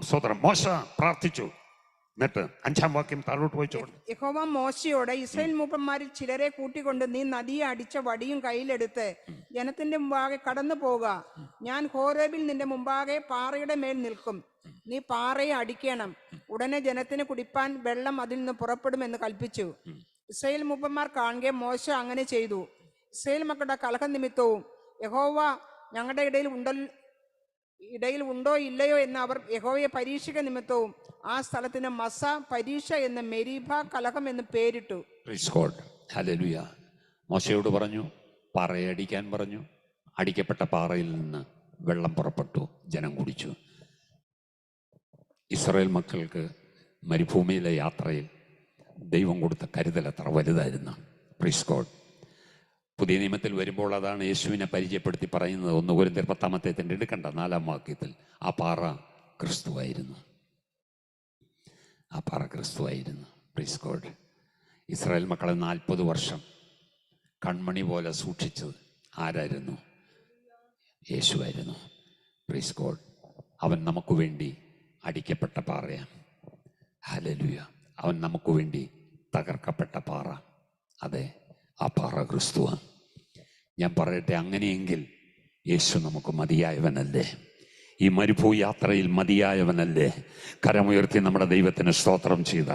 സ്വതന്ത്രം മോശ പ്രാർത്ഥിച്ചു. എന്നിട്ട് 5-ാം വാക്യം താഴോട്ട് പോയിച്ചോ. യഹോവ മോശയോട്, ഇസ്രായേൽ മൂപ്പന്മാരിൽ ചിലരെ കൂട്ടിക്കൊണ്ട് നീ നദിയെ അടിച്ച വടിയും കയ്യിലെടുത്ത് ജനത്തിന്റെ മുമ്പാകെ കടന്നു പോവുക. ഞാൻ ഹോരേബിൽ നിന്റെ മുമ്പാകെ പാറയുടെ മേൽ നിൽക്കും. നീ പാറയെ അടിക്കണം. ഉടനെ ജനത്തിന് കുടിപ്പാൻ വെള്ളം അതിൽ നിന്ന് പുറപ്പെടുമെന്ന് കൽപ്പിച്ചു. ഇസ്രായേൽ മൂപ്പന്മാർ കാണുകെ മോശ അങ്ങനെ ചെയ്തു. ഇസ്രായേൽ മക്കളുടെ കലഹ നിമിത്തവും യഹോവ ഞങ്ങളുടെ ഇടയിൽ ഉണ്ടോ ഇല്ലയോ എന്ന് അവർ യഹോവയെ പരീക്ഷിക്ക നിമിത്തവും ആ സ്ഥലത്തിന് മസ പരീക്ഷ എന്ന് മെരീബ കലഹം എന്ന് പേരിട്ടു. ഹല്ലേലൂയ. മോശയോട് പറഞ്ഞു, പാറയെ അടിക്കാൻ പറഞ്ഞു. അടിക്കപ്പെട്ട പാറയിൽ നിന്ന് വെള്ളം പുറപ്പെട്ടു, ജനം കുടിച്ചു. ഇസ്രായേൽ മക്കൾക്ക് മരുഭൂമിയിലെ യാത്രയിൽ ദൈവം കൊടുത്ത കരുതൽ എത്ര വലുതായിരുന്നു. Praise God. പുതിയ നിയമത്തിൽ വരുമ്പോൾ അതാണ് യേശുവിനെ പരിചയപ്പെടുത്തി പറയുന്നത്. 1 കൊരിന്ത്യർ 10-ാമത്തെ എടുക്കണ്ട 4-ാം വാക്യത്തിൽ ആ പാറ ക്രിസ്തുവായിരുന്നു. ആ പാറ ക്രിസ്തുവായിരുന്നു. Praise God. ഇസ്രായേൽ മക്കളെ 40 വർഷം കൺമണി പോലെ സൂക്ഷിച്ചത് ആരായിരുന്നു? യേശുവായിരുന്നു. Praise God. അവൻ നമുക്ക് വേണ്ടി അടിക്കപ്പെട്ട പാറയാണ്. ഹല്ലേലൂയ. അവൻ നമുക്ക് വേണ്ടി തകർക്കപ്പെട്ട പാറ. അതെ, ആ പാറ ക്രിസ്തുവാണ്. ഞാൻ പറയട്ടെ, അങ്ങനെയെങ്കിൽ യേശു നമുക്ക് മതിയായവനല്ലേ? ഈ മരുഭൂ യാത്രയിൽ മതിയായവനല്ലേ? കരമുയർത്തി നമ്മുടെ ദൈവത്തിന് സ്തോത്രം ചെയ്ത